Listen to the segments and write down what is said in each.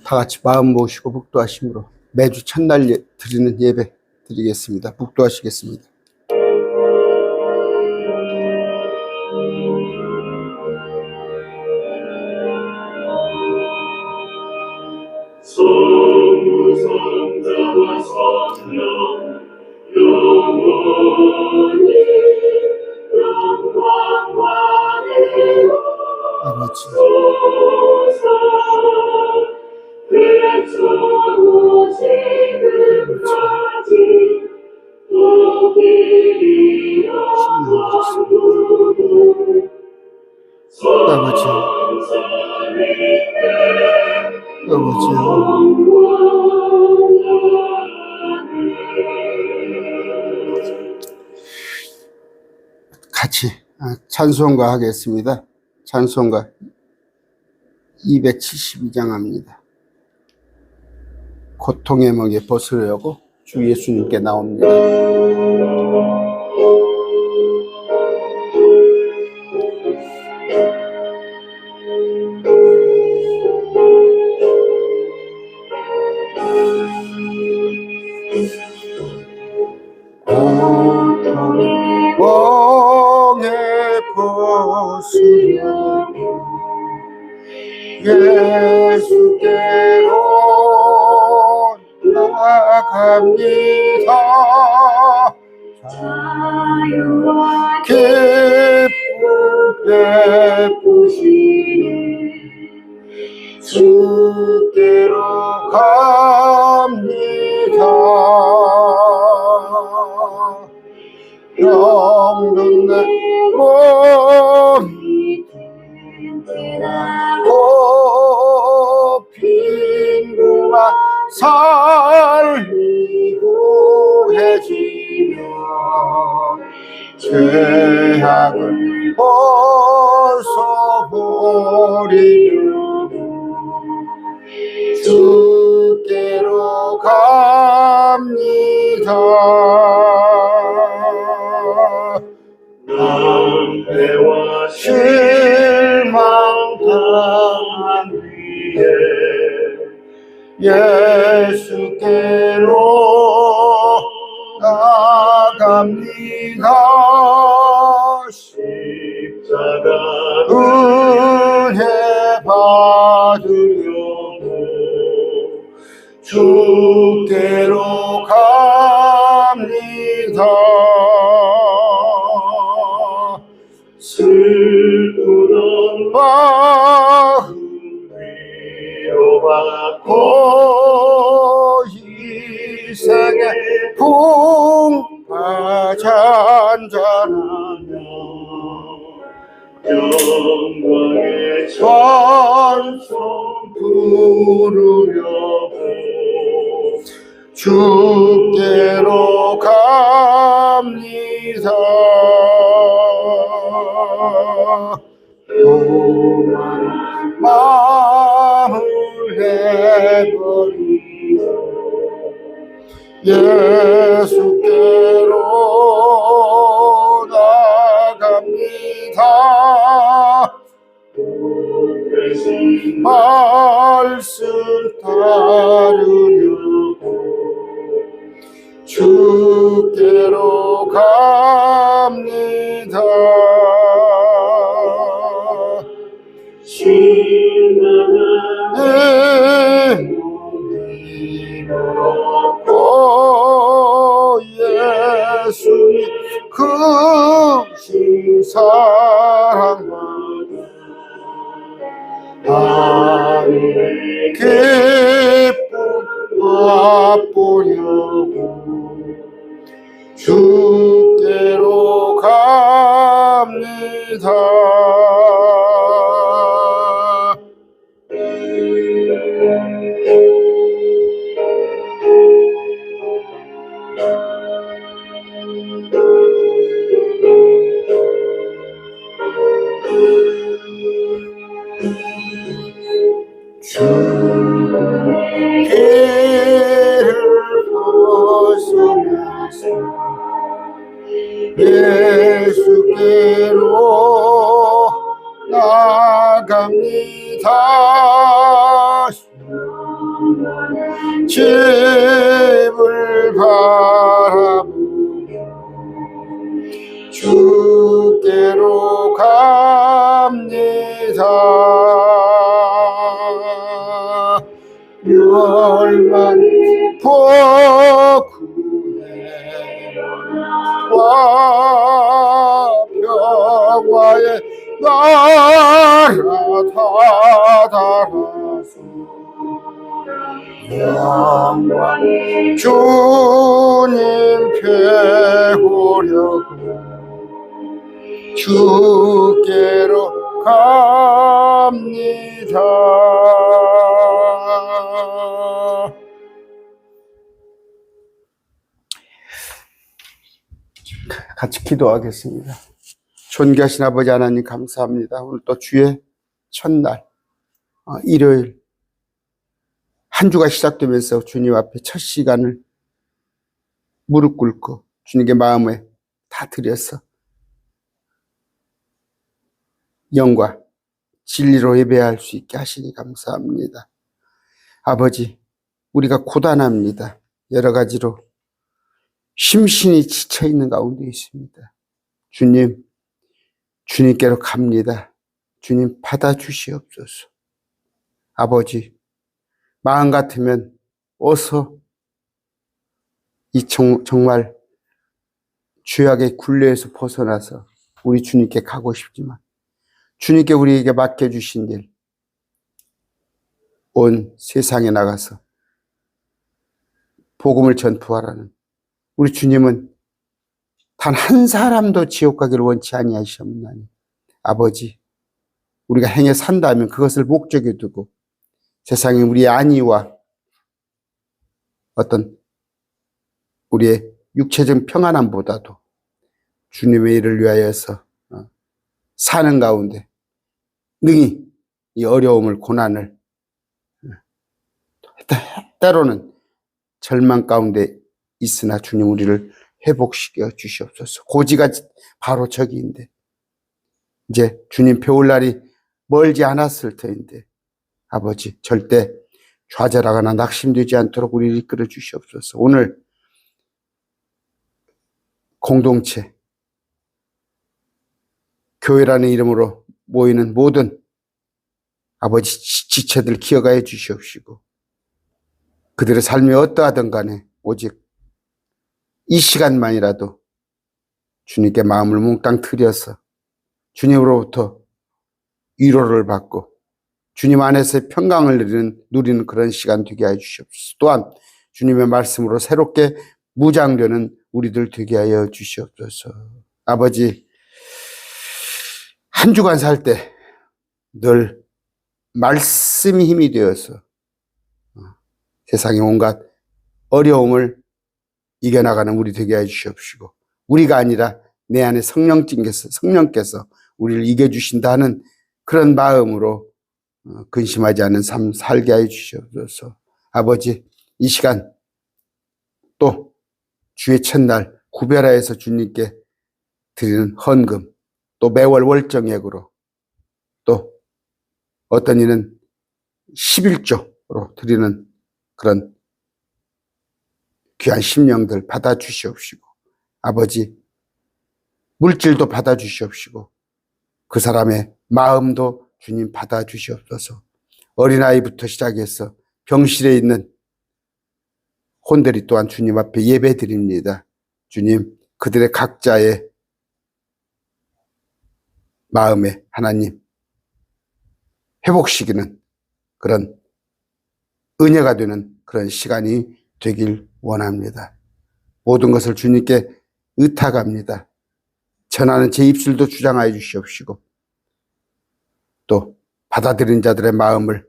다 같이 마음 모시고 묵도하심으로 매주 첫날 드리는 예배 드리겠습니다. 묵도하시겠습니다. 성부 성자와 성령 영원히 영광과 내려옵소서. 그처로 지금까지 또 길이 없는 아버지요, 같이 찬송가 하겠습니다. 찬송가 272장 합니다. 고통의 멍에 벗으려고 주 예수님께 나옵니다. 멍에 벗으려고 예수께로 나아갑니다. 자유와 기쁨 베푸시니 주께로 갑니다. 영은 내 몸이 든든하고 빈궁아 살리고 해지며 죄악을 벗어버리려고 주께로 갑니다. 낭패와 실망당한 위에 예수께로 나갑니다. 십자가 은혜 받으려고 주께로 갑니다. 슬프던 마음 위로받고 이 생에 풍파 잔잔하며 영광의 찬송 부르려고 주께로 갑니다. 오만 마음을 내버리고 예수께로 나갑니다. 말씀 따르려고 주께로 갑니다. 신나는 몸으로 예수님 크신 사랑과 하늘의 기쁨 맛보려고 주께로 갑니다. 길을 벗어나서 예수께로 나갑니다. 집을 바라보며 주께로 갑니다. 멸망 포구에 와 평화의 나라 다다라서 영광 주님께 오려고 주께로 갑니다. 같이 기도하겠습니다. 존귀하신 아버지 하나님 감사합니다. 오늘 또 주의 첫날 일요일 한 주가 시작되면서 주님 앞에 첫 시간을 무릎 꿇고 주님께 마음에 다 드려서 영과 진리로 예배할 수 있게 하시니 감사합니다. 아버지, 우리가 고단합니다. 여러 가지로 심신이 지쳐있는 가운데 있습니다. 주님, 주님께로 갑니다. 주님 받아주시옵소서. 아버지, 마음 같으면 어서 이 정말 죄악의 굴레에서 벗어나서 우리 주님께 가고 싶지만 주님께 우리에게 맡겨주신 일, 온 세상에 나가서 복음을 전fu하라는 우리 주님은 단 한 사람도 지옥 가기를 원치 아니하시옵나니 아버지, 우리가 행해 산다면 그것을 목적에 두고 세상에 우리의 안위와 어떤 우리의 육체적 평안함보다도 주님의 일을 위하여서 사는 가운데 능히 이 어려움을 고난을 때로는 절망 가운데 있으나 주님 우리를 회복시켜 주시옵소서. 고지가 바로 저기인데 이제 주님 배울 날이 멀지 않았을 터인데 아버지 절대 좌절하거나 낙심되지 않도록 우리를 이끌어 주시옵소서. 오늘 공동체 교회라는 이름으로 모이는 모든 아버지 지체들 기억하여 주시옵시고 그들의 삶이 어떠하든 간에 오직 이 시간만이라도 주님께 마음을 몽땅 들여서 주님으로부터 위로를 받고 주님 안에서의 평강을 누리는 그런 시간 되게 하여 주시옵소서. 또한 주님의 말씀으로 새롭게 무장되는 우리들 되게 하여 주시옵소서. 아버지, 한 주간 살 때 늘 말씀이 힘이 되어서 세상의 온갖 어려움을 이겨나가는 우리 되게 해주시옵시고 우리가 아니라 내 안에 성령께서 우리를 이겨주신다 하는 그런 마음으로 근심하지 않은 삶 살게 해 주시옵소서. 아버지, 이 시간 또 주의 첫날 구별하여서 주님께 드리는 헌금, 또 매월 월정액으로, 또 어떤 이는 11조로 드리는 그런 귀한 심령들 받아주시옵시고 아버지, 물질도 받아주시옵시고 그 사람의 마음도 주님 받아주시옵소서. 어린아이부터 시작해서 병실에 있는 혼들이 또한 주님 앞에 예배드립니다. 주님, 그들의 각자의 마음에 하나님 회복시키는 그런 은혜가 되는 그런 시간이 되길 원합니다. 모든 것을 주님께 의탁합니다. 전하는 제 입술도 주장하여 주시옵시고 또 받아들인 자들의 마음을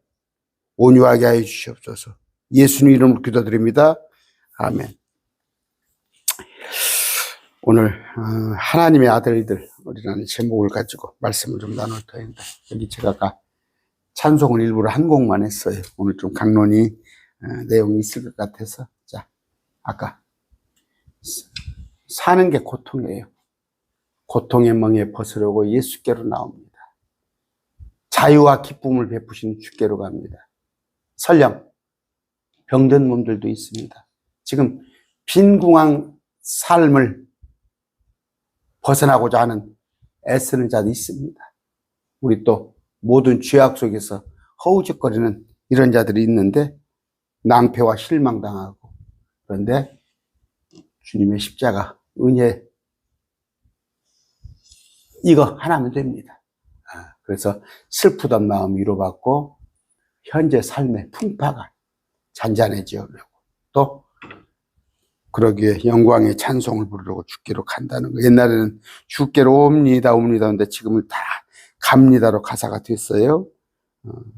온유하게 하여 주시옵소서. 예수님 이름으로 기도드립니다. 아멘. 오늘 하나님의 아들들이라는 제목을 가지고 말씀을 좀 나눌 터인데 여기 제가 아까 찬송을 일부러 한 곡만 했어요. 오늘 좀 강론이 내용이 있을 것 같아서 자, 아까 사는 게 고통이에요. 고통의 멍에 벗으려고 예수께로 나옵니다. 자유와 기쁨을 베푸신 주께로 갑니다. 설령 병든 몸들도 있습니다. 지금 빈궁한 삶을 벗어나고자 하는 애쓰는 자도 있습니다. 우리 또 모든 죄악 속에서 허우적거리는 이런 자들이 있는데 낭패와 실망당하고, 그런데 주님의 십자가 은혜 이거 하나면 됩니다. 그래서 슬프던 마음 위로받고 현재 삶의 풍파가 잔잔해지려고, 또 그러기에 영광의 찬송을 부르려고 주께로 간다는 거. 옛날에는 주께로 옵니다 옵니다 하는데 지금은 다 갑니다로 가사가 됐어요.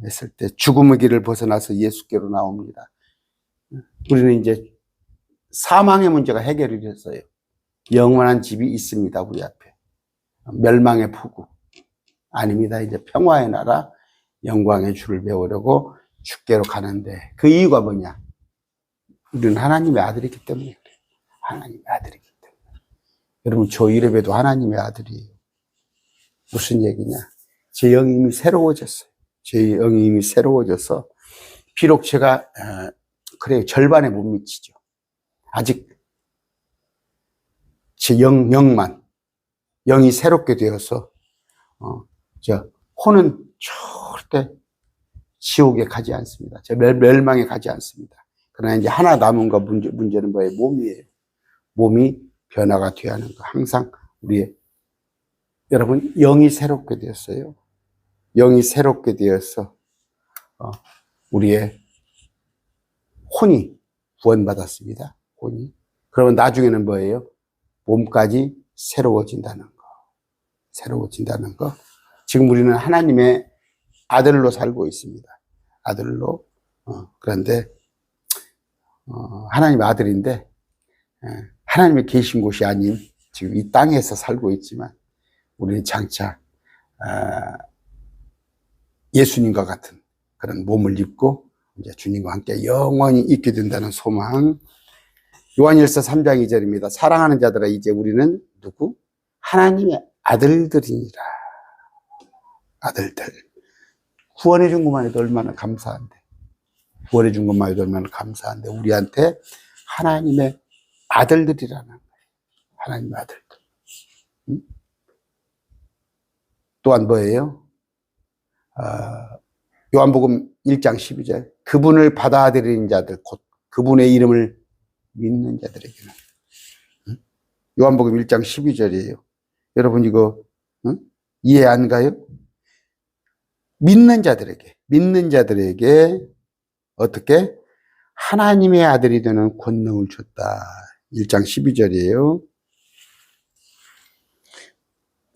했을 때 죽음의 길을 벗어나서 예수께로 나옵니다. 우리는 이제 사망의 문제가 해결이 됐어요. 영원한 집이 있습니다, 우리 앞에. 멸망의 포구 아닙니다. 이제 평화의 나라, 영광의 주를 배우려고 주께로 가는데, 그 이유가 뭐냐? 우리는 하나님의 아들이기 때문에 그래요. 하나님의 아들이기 때문에. 여러분, 저 이래봬도 하나님의 아들이에요. 무슨 얘기냐? 제 영이 이미 새로워졌어요. 제 영이 이미 새로워져서, 비록 제가 그래요, 절반에 못 미치죠. 아직 제 영이 새롭게 되어서 혼은 절대 지옥에 가지 않습니다. 멸망에 가지 않습니다. 그러나 이제 하나 남은 거 문제는 뭐예요? 몸이에요. 몸이 변화가 되어야 하는 거. 항상 여러분, 영이 새롭게 되었어요. 영이 새롭게 되어서 우리의 혼이 구원받았습니다. 혼이. 그러면 나중에는 뭐예요? 몸까지 새로워진다는 거. 새로워진다는 거. 지금 우리는 하나님의 아들로 살고 있습니다. 아들로. 그런데 하나님의 아들인데 하나님의 계신 곳이 아닌 지금 이 땅에서 살고 있지만, 우리는 장차 예수님과 같은 그런 몸을 입고 이제 주님과 함께 영원히 있게 된다는 소망. 요한일서 3장 2절입니다. 사랑하는 자들아, 이제 우리는 누구? 하나님의 아들들이니라. 아들들. 구원해 준 것만 해도 얼마나 감사한데. 구원해 준 것만 해도 얼마나 감사한데, 우리한테 하나님의 아들들이라는 거예요. 하나님의 아들들. 또한 뭐예요? 요한복음 1장 12절. 그분을 받아들이는 자들, 곧 그분의 이름을 믿는 자들에게는. 요한복음 1장 12절이에요. 여러분 이거 이해 안 가요? 믿는 자들에게 어떻게? 하나님의 아들이 되는 권능을 줬다. 1장 12절이에요.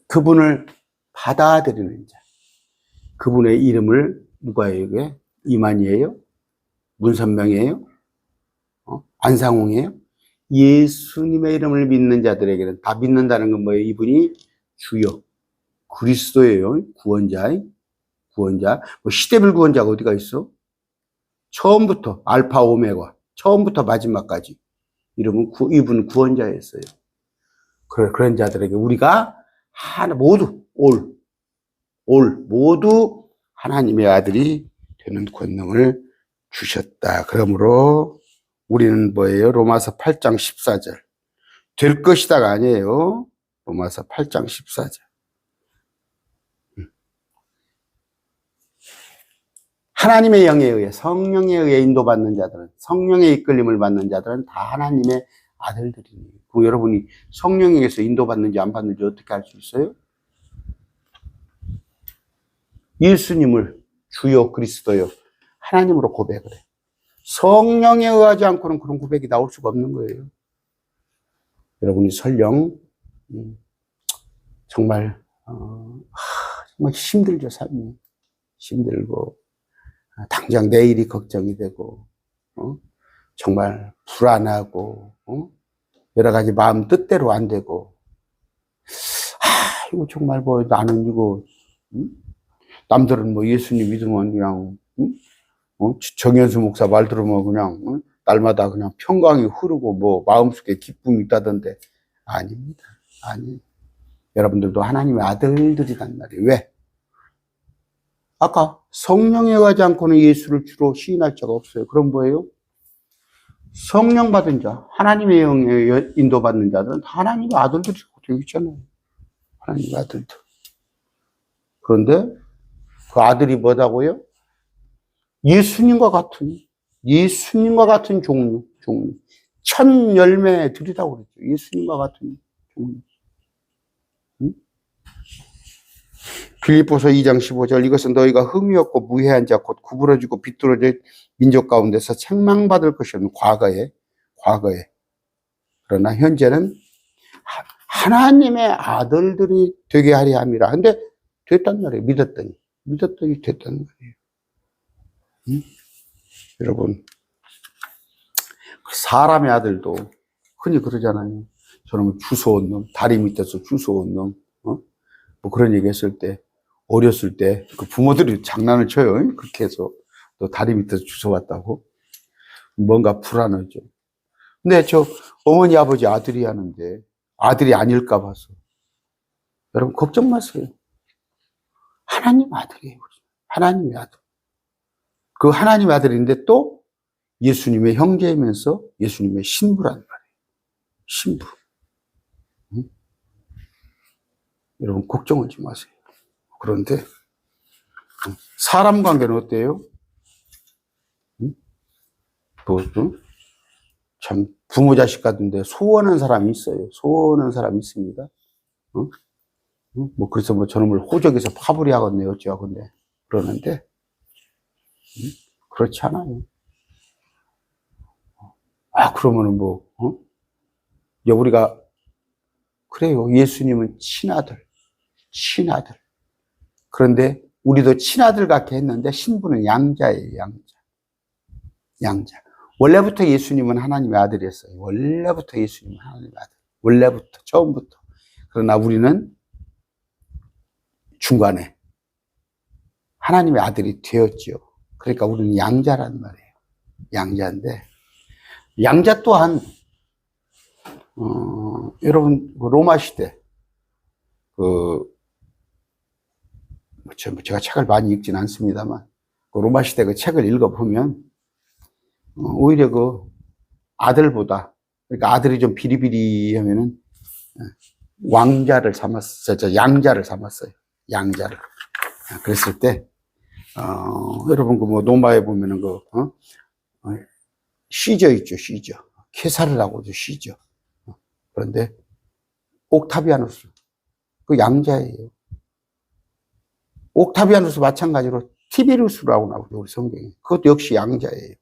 그분을 받아들이는 자. 그분의 이름을 누가 해요? 이게? 이만희예요? 문선명이에요? 안상홍이에요? 예수님의 이름을 믿는 자들에게는, 다 믿는다는 건 뭐예요? 이분이 주요 그리스도예요. 구원자. 뭐 시대별 구원자가 어디가 있어? 처음부터 알파 오메가, 처음부터 마지막까지 이분 구원자였어요. 그런 자들에게 우리가 모두 모두 하나님의 아들이 되는 권능을 주셨다. 그러므로 우리는 뭐예요? 로마서 8장 14절. 될 것이다가 아니에요. 로마서 8장 14절. 하나님의 영에 의해, 성령에 의해 인도받는 자들은, 성령의 이끌림을 받는 자들은 다 하나님의 아들들이에요. 그럼 여러분이 성령에 의해서 인도받는지 안 받는지 어떻게 알 수 있어요? 예수님을 주요 그리스도요 하나님으로 고백을 해. 성령에 의하지 않고는 그런 고백이 나올 수가 없는 거예요. 여러분이 설령 정말 힘들죠. 삶이 힘들고 당장 내일이 걱정이 되고 정말 불안하고 여러 가지 마음 뜻대로 안 되고 이거 정말 뭐 나는 이거 남들은 뭐 예수님 믿으면 그냥 정현수 목사 말 들으면 그냥 날마다 그냥 평강이 흐르고 뭐 마음속에 기쁨이 있다던데 아닙니다. 아니, 여러분들도 하나님의 아들들이란 말이에요. 왜? 아까 성령에 가지 않고는 예수를 주로 시인할 자가 없어요. 그럼 뭐예요? 성령 받은 자, 하나님의 영에 인도받는 자들은 하나님의 아들들이 되어 있잖아요. 하나님의 아들들. 그런데 그 아들이 뭐다고요? 예수님과 같은 종류. 천 열매 드리라고 그랬죠. 예수님과 같은 종류. 응? 빌립보서 2장 15절, 이것은 너희가 흠이 없고 무해한 자, 곧 구부러지고 비뚤어진 민족 가운데서 책망받을 것이 없는 과거에. 그러나 현재는 하나님의 아들들이 되게 하려 함이라. 근데 됐단 말이에요. 믿었더니 됐단 말이에요. 응? 여러분, 사람의 아들도 흔히 그러잖아요. 저놈은 주워온 놈, 다리 밑에서 주워온 놈, 뭐 그런 얘기 했을 때, 어렸을 때, 그 부모들이 장난을 쳐요. 그렇게 해서, 너 다리 밑에서 주워왔다고. 뭔가 불안하죠. 근데 저 어머니, 아버지 아들이 하는데, 아들이 아닐까 봐서. 여러분, 걱정 마세요. 하나님 아들이에요. 하나님의 아들. 그 하나님의 아들인데 또 예수님의 형제이면서 예수님의 신부란 말이에요. 신부. 응? 여러분, 걱정하지 마세요. 그런데 사람 관계는 어때요? 응? 또, 참 부모 자식 같은데 소원하는 사람이 있어요. 소원하는 사람이 있습니다. 응? 뭐 그래서 뭐 저놈을 호적에서 파벌이 하겠네 어찌하겠네 그러는데 그렇지 않아요. 그러면은 뭐 우리가 그래요. 예수님은 친아들. 그런데 우리도 친아들 같게 했는데 신부는 양자예요. 양자. 원래부터 예수님은 하나님의 아들이었어요. 원래부터 예수님은 하나님의 아들. 원래부터, 처음부터. 그러나 우리는 중간에 하나님의 아들이 되었죠. 그러니까 우리는 양자란 말이에요. 양자인데, 양자 또한, 여러분, 로마 시대, 제가 책을 많이 읽진 않습니다만, 그 로마 시대 그 책을 읽어보면, 오히려 그 아들보다, 그러니까 아들이 좀 비리비리하면은, 왕자를 삼았어요. 양자를 삼았어요. 양자를. 그랬을 때, 여러분, 그 뭐, 로마에 보면은 시저 있죠, 시저. 케사르라고 하죠, 시저. 그런데, 옥타비아누스. 그 양자예요. 옥타비아누스 마찬가지로 티베리우스라고 나오죠, 우리 성경에. 그것도 역시 양자예요.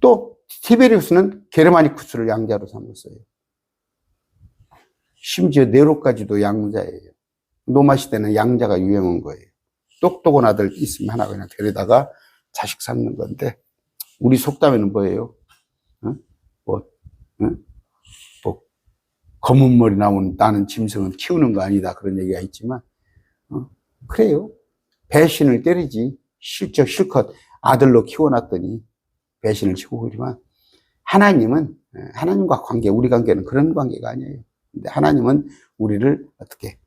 또, 티베리우스는 게르마니쿠스를 양자로 삼았어요. 심지어 네로까지도 양자예요. 로마 시대는 양자가 유행한 거예요. 똑똑한 아들 있으면 하나 그냥 데려다가 자식 삼는 건데, 우리 속담에는 뭐예요? 검은 머리 나는 짐승은 키우는 거 아니다. 그런 얘기가 있지만, 그래요. 배신을 때리지. 실컷 아들로 키워놨더니 배신을 치고 그러지만, 하나님과 우리 관계는 그런 관계가 아니에요. 근데 하나님은 우리를 어떻게,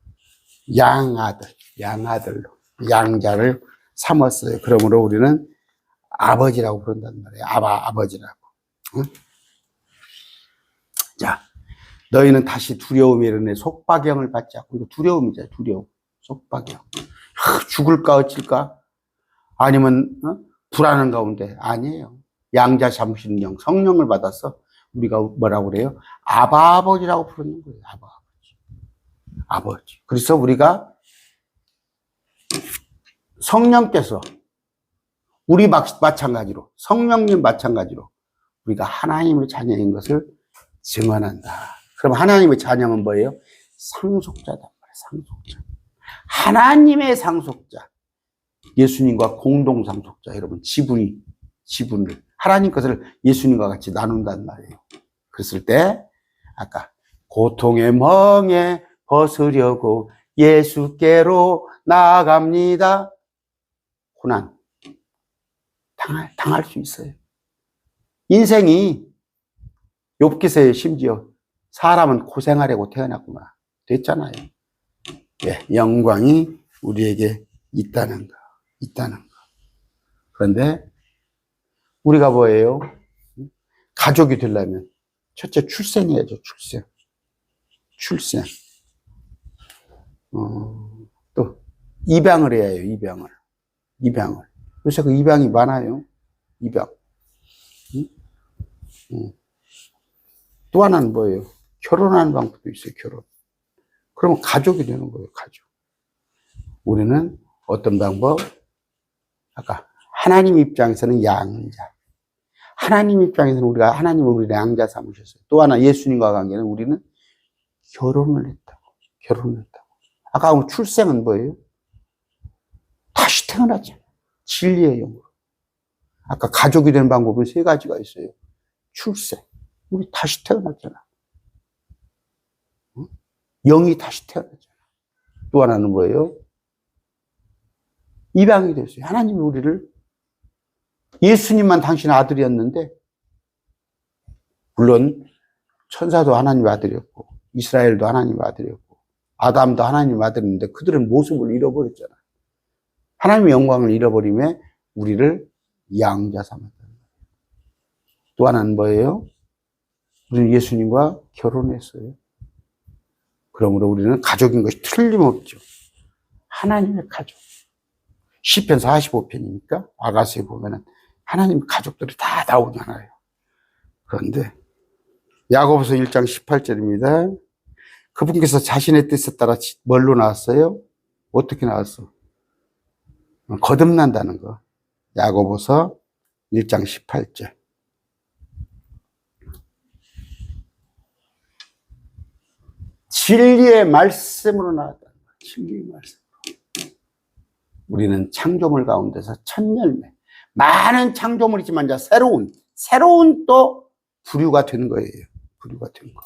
양아들로, 양자를 삼았어요. 그러므로 우리는 아버지라고 부른단 말이에요. 아버지라고. 응? 자, 너희는 다시 두려움이 이르네. 속박영을 받지 않고. 이거 두려움이죠, 두려움. 속박영. 죽을까, 어찔까? 아니면, 불안한 가운데. 아니에요. 양자 삼으시는 영, 성령을 받아서 우리가 뭐라고 그래요? 아버지라고 부르는 거예요. 아버지. 그래서 우리가 성령께서 우리 마찬가지로, 성령님 마찬가지로 우리가 하나님의 자녀인 것을 증언한다. 그럼 하나님의 자녀는 뭐예요? 상속자단 말이에요. 상속자. 하나님의 상속자. 예수님과 공동 상속자. 여러분, 지분을 하나님 것을 예수님과 같이 나눈단 말이에요. 그랬을 때 아까 고통의 멍에 벗으려고 예수께로 나아갑니다. 고난 당할 수 있어요. 인생이 욥기서에 심지어 사람은 고생하려고 태어났구나 됐잖아요. 예, 영광이 우리에게 있다는 거. 그런데 우리가 뭐예요? 가족이 되려면 첫째 출생해야죠. 출생. 또 입양을 해야 해요. 입양을. 요새 그 입양이 많아요. 입양. 또 하나는 뭐예요? 결혼하는 방법도 있어요. 결혼. 그러면 가족이 되는 거예요. 가족. 우리는 어떤 방법? 아까 하나님 입장에서는 양자. 하나님 입장에서는 우리가 하나님을 우리 양자 삼으셨어요. 또 하나 예수님과 관계는 우리는 결혼을 했다고. 아까 출생은 뭐예요? 다시 태어났잖아요. 진리의 영으로. 아까 가족이 되는 방법은 세 가지가 있어요. 출생. 우리 다시 태어났잖아. 영이 다시 태어났잖아. 또 하나는 뭐예요? 입양이 됐어요. 하나님이 우리를 예수님만 당신 아들이었는데 물론 천사도 하나님 아들이었고 이스라엘도 하나님 아들이었고 아담도 하나님 아들인데 그들은 모습을 잃어버렸잖아. 하나님의 영광을 잃어버리며 우리를 양자 삼았다는 거예요. 또 하나는 뭐예요? 우리는 예수님과 결혼했어요. 그러므로 우리는 가족인 것이 틀림없죠. 하나님의 가족. 시편 45편이니까 아가서에 보면은 하나님 가족들이 다 나오잖아요. 그런데 야고보서 1장 18절입니다. 그분께서 자신의 뜻에 따라 뭘로 나왔어요? 어떻게 나왔어? 거듭난다는 거. 야고보서 1장 18절. 진리의 말씀으로 나왔다는 거예요. 진리의 말씀. 우리는 창조물 가운데서 첫 열매. 많은 창조물이지만 이제 새로운 또 부류가 된 거예요. 부류가 된 거.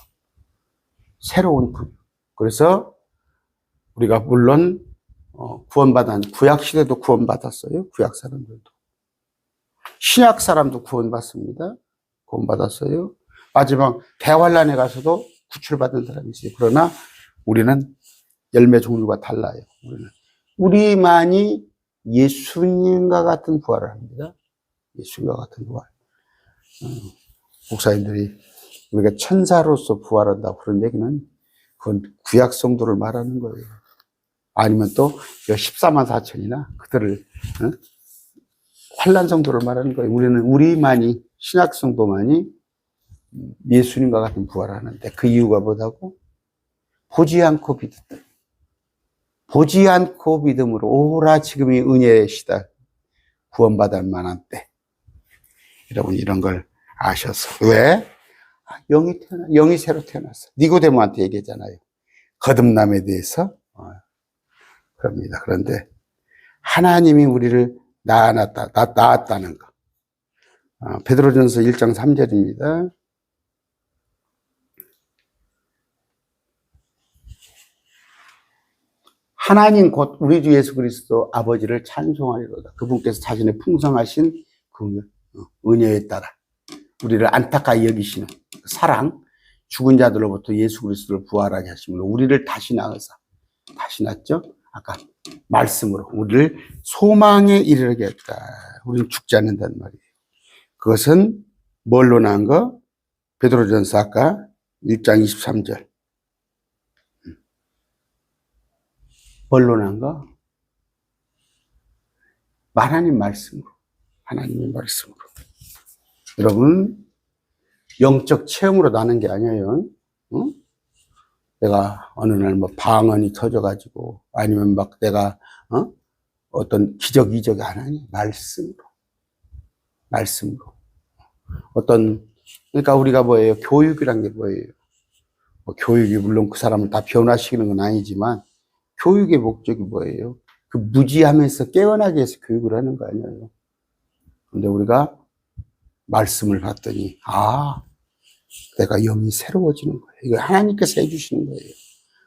새로운 부류. 그래서 우리가 물론 구원받은 구약 시대도 구원받았어요. 구약 사람들도. 신약 사람도 구원받습니다. 구원받았어요. 마지막 대환란에 가서도 구출받은 사람이 있어요. 그러나 우리는 열매 종류가 달라요. 우리만이 예수님과 같은 부활을 합니다. 예수님과 같은 부활. 목사님들이 우리가 천사로서 부활한다 그런 얘기는 그건 구약 성도를 말하는 거예요. 아니면 또 14만 4천이나 그들을 환난 성도를 말하는 거예요. 우리만이 신약 성도만이 예수님과 같은 부활을 하는데 그 이유가 뭐다고? 보지 않고 믿었다. 보지 않고 믿음으로 오라 지금이 은혜의 시다. 구원받을 만한 때. 여러분 이런 걸 아셔서. 왜? 영이 새로 태어났어. 니고데모한테 얘기했잖아요. 거듭남에 대해서. 그럽니다. 그런데 하나님이 우리를 낳았다는 거. 베드로전서 1장 3절입니다. 하나님 곧 우리 주 예수 그리스도 아버지를 찬송하리로다. 그분께서 자신의 풍성하신 그 은혜에 따라 우리를 안타까이 여기시는 사랑, 죽은 자들로부터 예수 그리스도를 부활하게 하심으로 우리를 다시 낳았죠? 아까 말씀으로 우리를 소망에 이르게 했다. 우리는 죽지 않는다는 말이에요. 그것은 뭘로 낳은 거? 베드로전서 아까 1장 23절. 뭘로 낳은 거? 하나님 말씀으로. 하나님의 말씀으로. 여러분, 영적 체험으로 나는 게 아니에요. 응? 내가 어느 날 뭐 방언이 터져가지고, 아니면 막 내가, 어떤 기적이 안 하니? 말씀으로. 그러니까 우리가 뭐예요? 교육이란 게 뭐예요? 뭐 교육이 물론 그 사람을 다 변화시키는 건 아니지만, 교육의 목적이 뭐예요? 그 무지하면서 깨어나게 해서 교육을 하는 거 아니에요? 근데 우리가 말씀을 봤더니, 내가 영이 새로워지는 거예요. 이거 하나님께서 해주시는 거예요.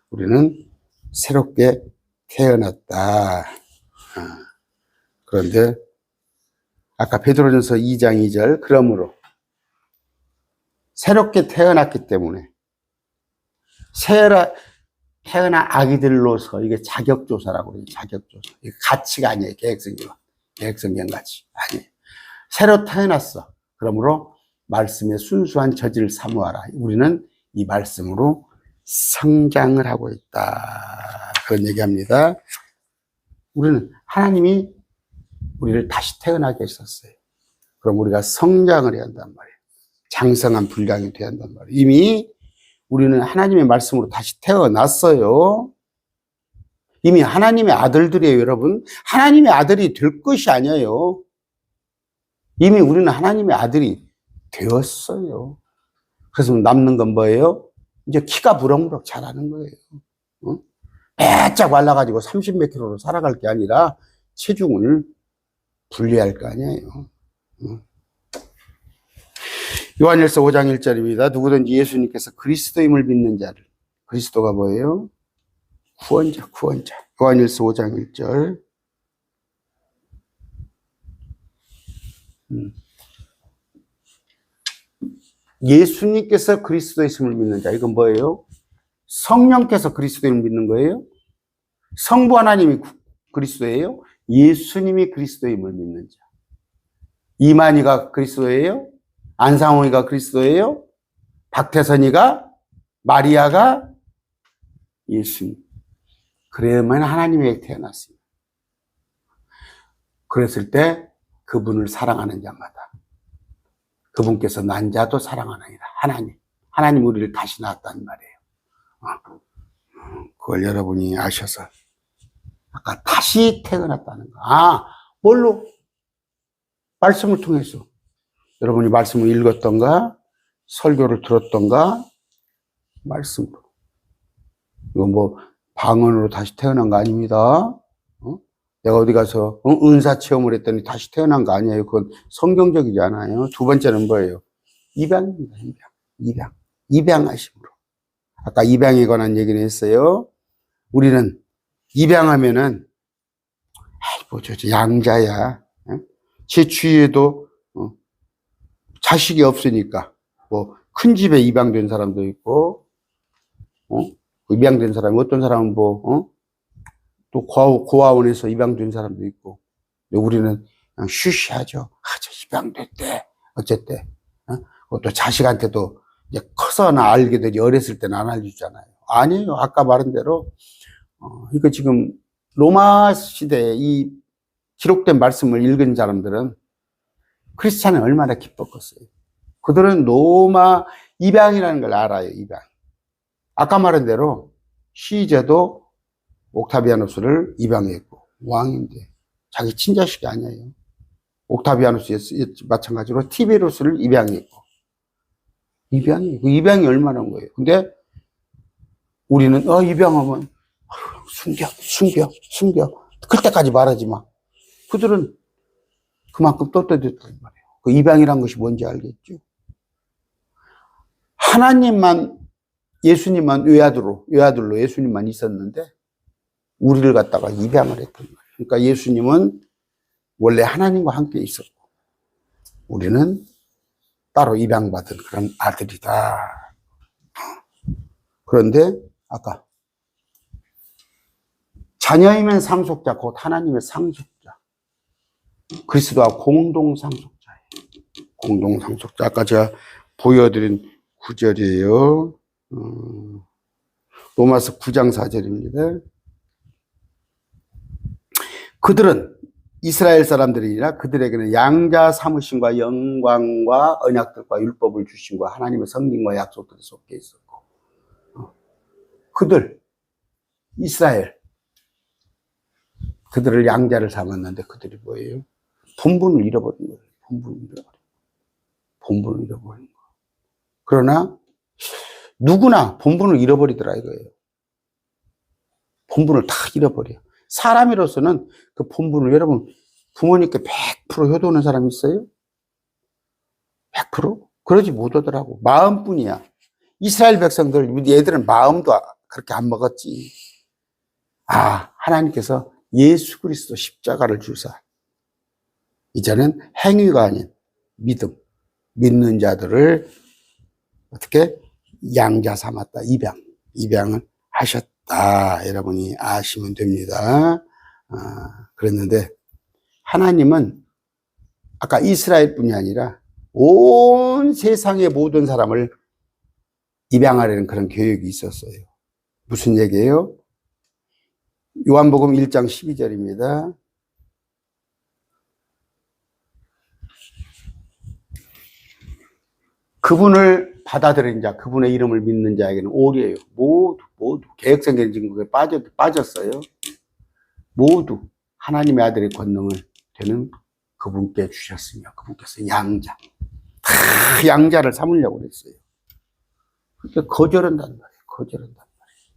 우리는 새롭게 태어났다. 그런데, 아까 베드로전서 2장 2절, 그러므로, 새롭게 태어났기 때문에, 태어난 아기들로서 이게 자격조사라고 그래요. 자격조사. 이게 가치가 아니에요. 계획성경 같이. 아니에요. 새로 태어났어. 그러므로 말씀의 순수한 저지를 사모하라. 우리는 이 말씀으로 성장을 하고 있다. 그런 얘기합니다. 우리는 하나님이 우리를 다시 태어나게 했었어요. 그럼 우리가 성장을 해야 한단 말이에요. 장성한 분량이 돼야 한단 말이에요. 이미 우리는 하나님의 말씀으로 다시 태어났어요. 이미 하나님의 아들들이에요, 여러분. 하나님의 아들이 될 것이 아니에요. 이미 우리는 하나님의 아들이 되었어요. 그래서 남는 건 뭐예요? 이제 키가 부럭부럭 자라는 거예요. 어? 빼짝 말라가지고 30몇 킬로로 살아갈 게 아니라 체중을 분리할 거 아니에요. 요한일서 5장 1절입니다. 누구든지 예수님께서 그리스도임을 믿는 자를, 그리스도가 뭐예요? 구원자. 요한일서 5장 1절. 예수님께서 그리스도이심을 믿는 자, 이건 뭐예요? 성령께서 그리스도임을 믿는 거예요? 성부 하나님이 그리스도예요? 예수님이 그리스도임을 믿는 자. 이만희가 그리스도예요? 안상홍이가 그리스도예요? 박태선이가? 마리아가? 예수님. 그래야만 하나님에게 태어났습니다. 그랬을 때 그분을 사랑하는 자마다 그분께서 난 자도 사랑하느니라. 하나님 우리를 다시 낳았단 말이에요. 그걸 여러분이 아셔서 아까 다시 태어났다는 거. 뭘로? 말씀을 통해서. 여러분이 말씀을 읽었던가 설교를 들었던가 말씀으로. 이거 뭐 방언으로 다시 태어난 거 아닙니다. 내가 어디 가서 은사 체험을 했더니 다시 태어난 거 아니에요. 그건 성경적이지 않아요. 두 번째는 뭐예요? 입양입니다. 입양하심으로. 아까 입양에 관한 얘기를 했어요. 우리는 입양하면은 저 양자야. 제 주위에도 자식이 없으니까 뭐 큰 집에 입양된 사람도 있고, 입양된 사람이 어떤 사람은 또 고아원에서 입양된 사람도 있고. 우리는 그냥 쉬쉬하죠. 저 입양됐대. 어쨌대. 또 자식한테도 이제 커서나 알게 되지 어렸을 때는 안 알려주잖아요. 아니에요. 아까 말한 대로 이거 지금 로마 시대에 이 기록된 말씀을 읽은 사람들은 크리스찬은 얼마나 기뻤겠어요. 그들은 로마 입양이라는 걸 알아요. 입양. 아까 말한 대로 시제도 옥타비아누스를 입양했고 왕인데 자기 친자식이 아니에요. 옥타비아누스 마찬가지로 티베루스를 입양했고 입양이 얼마나 한 거예요. 근데 우리는 입양하면 숨겨 클 때까지 말하지 마. 그들은 그만큼 떳떳했단 말이에요. 그 입양이란 것이 뭔지 알겠죠? 하나님만 예수님만 외아들로 예수님만 있었는데 우리를 갖다가 입양을 했단 말이에요. 그러니까 예수님은 원래 하나님과 함께 있었고 우리는 따로 입양받은 그런 아들이다. 그런데 아까 자녀이면 상속자, 곧 하나님의 상속자. 그리스도와 공동상속자예요. 공동상속자. 아까 제가 보여드린 구절이에요. 로마서 9장 4절입니다. 그들은 이스라엘 사람들이니라 그들에게는 양자 삼으심과 영광과 언약들과 율법을 주심과 하나님의 성령과 약속들이 섞여 있었고 그들 이스라엘 그들을 양자를 삼았는데 그들이 뭐예요? 본분을 잃어버린 거예요. 본분을 잃어버린 거. 그러나 누구나 본분을 잃어버리더라 이거예요. 본분을 다 잃어버려요. 사람으로서는 그 본분을 여러분 부모님께 100% 효도하는 사람이 있어요? 100%? 그러지 못하더라고. 마음뿐이야. 이스라엘 백성들 얘들은 마음도 그렇게 안 먹었지. 하나님께서 예수 그리스도 십자가를 주사 이제는 행위가 아닌 믿는 자들을 어떻게 양자 삼았다. 입양을 하셨다. 여러분이 아시면 됩니다. 그랬는데 하나님은 아까 이스라엘뿐이 아니라 온 세상의 모든 사람을 입양하려는 그런 계획이 있었어요. 무슨 얘기예요? 요한복음 1장 12절입니다. 그분을 받아들인 자, 그분의 이름을 믿는 자에게는 오리예요. 모두 계획성경 증거에 빠졌어요. 모두 하나님의 아들의 권능을 되는 그분께 주셨으며, 그분께서 양자, 다 양자를 삼으려고 그랬어요. 그러니까 거절한단 말이에요. 거절한단 말이에요.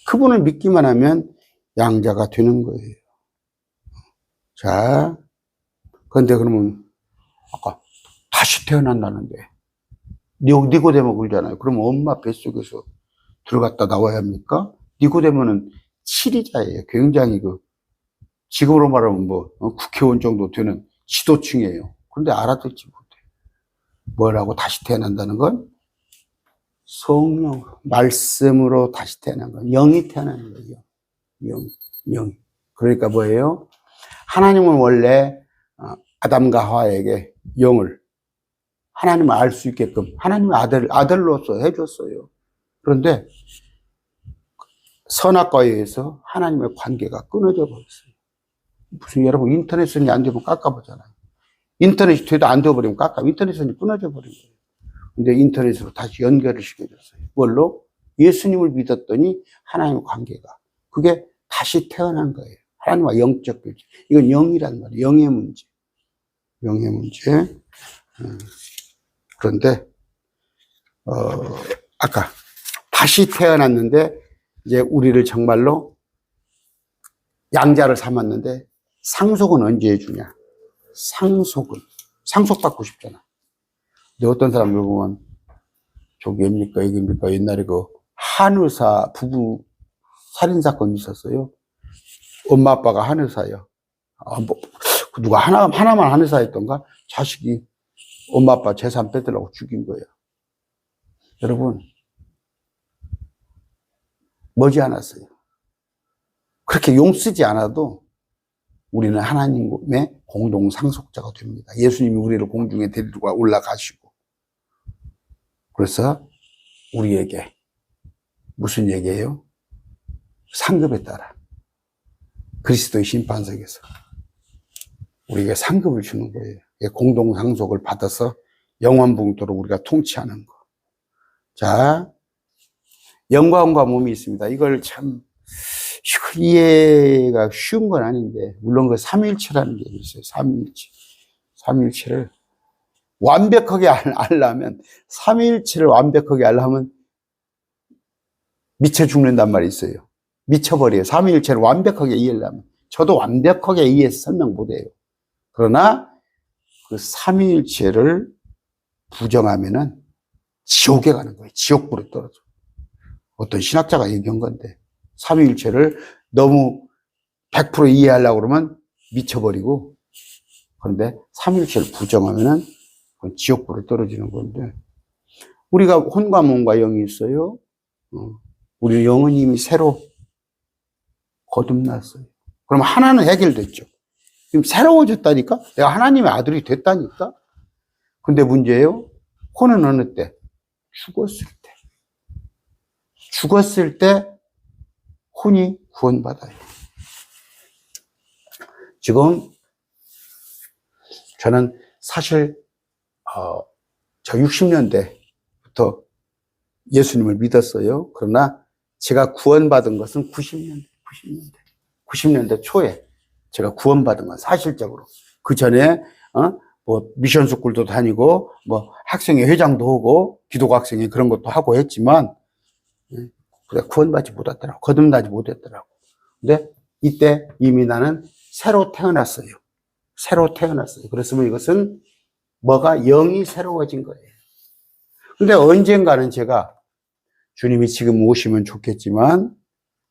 그분을 믿기만 하면 양자가 되는 거예요. 자, 그런데 그러면 아까 다시 태어난다는데 니고데모 그러잖아요. 그러면 엄마 뱃속에서 들어갔다 나와야 합니까? 니고데모는 7위자예요. 굉장히 지금으로 말하면 국회의원 정도 되는 지도층이에요. 그런데 알아듣지 못해. 뭐라고 다시 태어난다는 건? 성령으로, 말씀으로 다시 태어난 건, 영이 태어나는 거예요. 영. 그러니까 뭐예요? 하나님은 원래 아담과 하와에게 영을, 하나님을 알 수 있게끔 하나님의 아들로서 해줬어요. 그런데 선악과에 의해서 하나님의 관계가 끊어져 버렸어요. 무슨 여러분 인터넷선이 안 되면 깎아보잖아요. 인터넷이 돼도 안 되어버리면 인터넷선이 끊어져 버린 거예요. 근데 인터넷으로 다시 연결을 시켜줬어요. 뭘로? 예수님을 믿었더니 하나님의 관계가, 그게 다시 태어난 거예요. 하나님과 영적 교제. 이건 영이란 말이에요. 영의 문제. 그런데 아까 다시 태어났는데 이제 우리를 정말로 양자를 삼았는데 상속은 언제 해주냐? 상속받고 싶잖아. 근데 어떤 사람들 보면 저기입니까 이깁니까? 옛날에 한의사 부부 살인사건이 있었어요. 엄마 아빠가 한의사예요. 누가 하나만 한의사였던가? 자식이 엄마 아빠 재산 뺏으려고 죽인 거예요. 여러분, 머지않았어요. 그렇게 용 쓰지 않아도 우리는 하나님의 공동 상속자가 됩니다. 예수님이 우리를 공중에 데리고 올라가시고. 그래서 우리에게 무슨 얘기예요? 상급에 따라 그리스도의 심판석에서 우리에게 상급을 주는 거예요. 공동 상속을 받아서 영원붕토록 우리가 통치하는 거. 자, 영광과 몸이 있습니다. 이걸 참 이해가 쉬운 건 아닌데, 물론 그 삼위일체라는 게 있어요. 삼위일체를 완벽하게 알려면, 삼위일체를 완벽하게 알려면 미쳐 죽는단 말이 있어요. 미쳐버려요. 삼위일체를 완벽하게 이해하려면. 저도 완벽하게 이해해서 설명 못해요. 그러나 그 삼위일체를 부정하면은 지옥에 가는 거예요. 지옥불에 떨어져. 어떤 신학자가 얘기한 건데, 삼위일체를 너무 100% 이해하려고 그러면 미쳐버리고, 그런데 삼위일체를 부정하면은 그건 지옥불에 떨어지는 건데, 우리가 혼과 몸과 영이 있어요. 우리 영은 이미 새로 거듭났어요. 그럼 하나는 해결됐죠. 지금 새로워졌다니까? 내가 하나님의 아들이 됐다니까? 근데 문제예요. 혼은 어느 때? 죽었을 때 혼이 구원받아요. 지금 저는 사실 저 60년대부터 예수님을 믿었어요. 그러나 제가 구원받은 것은 90년대 초에 제가 구원받은 건 사실적으로. 그 전에 미션 스쿨도 다니고 학생회 회장도 하고 기독 학생회 그런 것도 하고 했지만 구원받지 못했더라고. 거듭나지 못했더라고. 근데 이때 이미 나는 새로 태어났어요. 그랬으면 이것은 뭐가 영이 새로워진 거예요. 근데 언젠가는 제가 주님이 지금 오시면 좋겠지만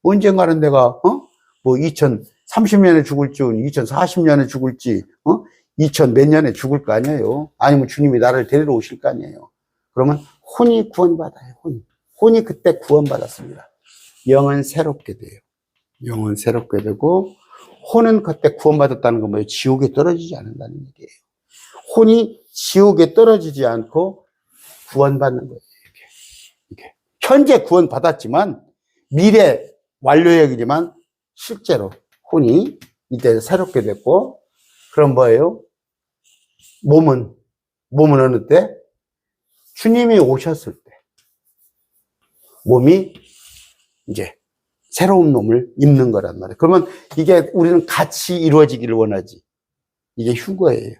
언젠가는 내가 2030년에 죽을지 2040년에 죽을지 2000 몇 년에 죽을 거 아니에요. 아니면 주님이 나를 데리러 오실 거 아니에요. 그러면 혼이 구원받아요. 혼이 그때 구원받았습니다. 영은 새롭게 돼요. 영은 새롭게 되고 혼은 그때 구원받았다는 건 뭐예요? 지옥에 떨어지지 않는다는 얘기예요. 혼이 지옥에 떨어지지 않고 구원받는 거예요. 이게. 현재 구원받았지만 미래 완료역이지만 실제로 혼이 이때 새롭게 됐고, 그럼 뭐예요? 몸은 어느 때? 주님이 오셨을 때 몸이 이제 새로운 몸을 입는 거란 말이에요. 그러면 이게 우리는 같이 이루어지기를 원하지. 이게 휴거예요.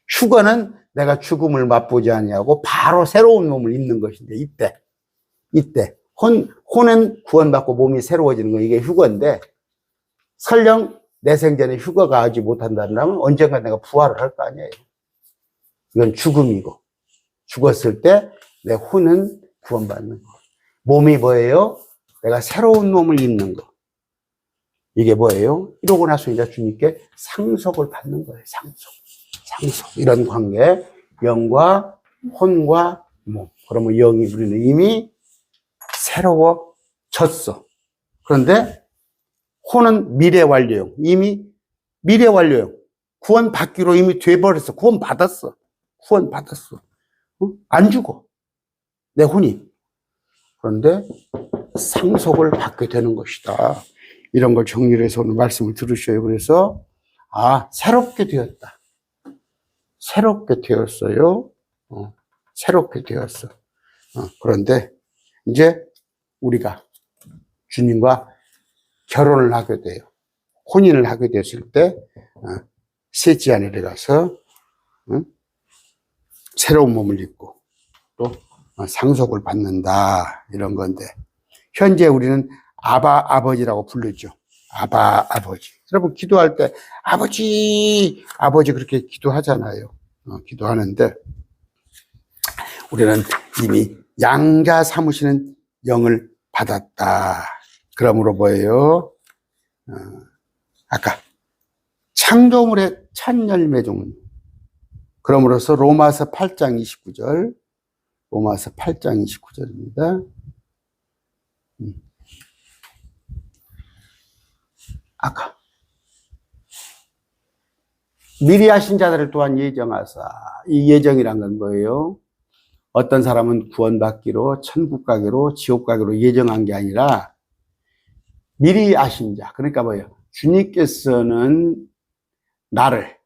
휴거는 내가 죽음을 맛보지 아니하고 바로 새로운 몸을 입는 것인데, 이때 혼은 구원받고 몸이 새로워지는 거, 이게 휴거인데, 설령 내 생전에 휴거가 하지 못한다면 언젠가 내가 부활을 할 거 아니에요. 이건 죽음이고, 죽었을 때 내 혼은 구원받는 거. 몸이 뭐예요? 내가 새로운 몸을 입는 거. 이게 뭐예요? 이러고 나서 이제 주님께 상속을 받는 거예요. 상속. 이런 관계. 영과 혼과 몸. 그러면 영이, 우리는 이미 새로워졌어. 그런데 혼은 미래 완료형. 이미 미래 완료형. 구원받기로 이미 돼버렸어. 구원받았어. 안 죽어. 내 혼이. 그런데 상속을 받게 되는 것이다. 이런 걸 정리를 해서 오늘 말씀을 들으셔요. 그래서, 새롭게 되었다. 새롭게 되었어요. 새롭게 되었어. 그런데 이제 우리가 주님과 결혼을 하게 돼요. 혼인을 하게 됐을 때, 셋째 안에 가서, 새로운 몸을 입고, 또 상속을 받는다. 이런 건데, 현재 우리는 아버지라고 부르죠. 아버지. 여러분, 기도할 때, 아버지 그렇게 기도하잖아요. 기도하는데, 우리는 이미 양자 삼으시는 영을 받았다. 그러므로 뭐예요? 아까 창조물의 첫 열매 중, 그러므로서 로마서 8장 29절, 로마서 8장 29절입니다. 아까 미리 하신 자들을 또한 예정하사. 이 예정이란 건 뭐예요? 어떤 사람은 구원받기로, 천국 가기로, 지옥 가기로 예정한 게 아니라 미리 아신 자. 그러니까 뭐예요? 주님께서는 나를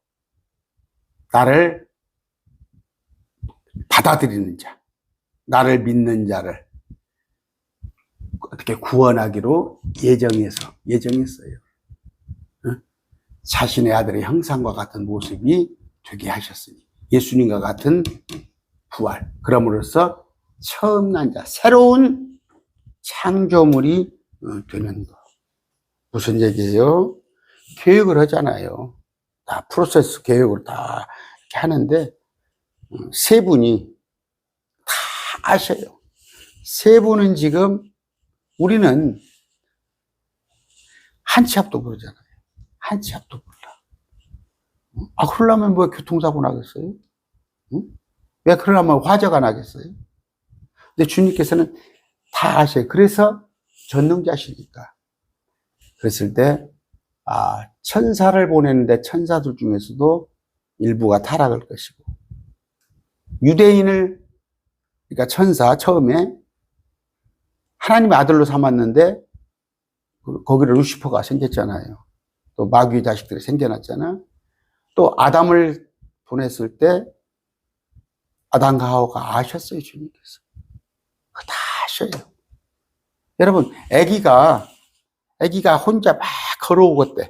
받아들이는 자, 나를 믿는 자를 어떻게 구원하기로 예정했어요. 자신의 아들의 형상과 같은 모습이 되게 하셨으니, 예수님과 같은 부활. 그럼으로써 처음 난 자, 새로운 창조물이 되는 거. 무슨 얘기예요? 교육을 하잖아요. 다 프로세스 교육을 다 이렇게 하는데, 세 분이 다 아셔요. 세 분은 지금, 우리는 한 치 앞도 모르잖아요. 한 치 앞도 몰라. 그러려면 뭐 교통사고 나겠어요? 왜 그러려면 화재가 나겠어요? 근데 주님께서는 다 아셔요. 그래서 전능자시니까. 그랬을 때, 천사를 보내는데 천사들 중에서도 일부가 타락할 것이고, 유대인을, 그러니까 천사, 처음에 하나님의 아들로 삼았는데, 거기를 루시퍼가 생겼잖아요. 또 마귀의 자식들이 생겨났잖아. 또 아담을 보냈을 때, 아담과 하와가 아셨어요, 주님께서. 그거 다 아셔요. 여러분, 아기가 혼자 막 걸어오겠대.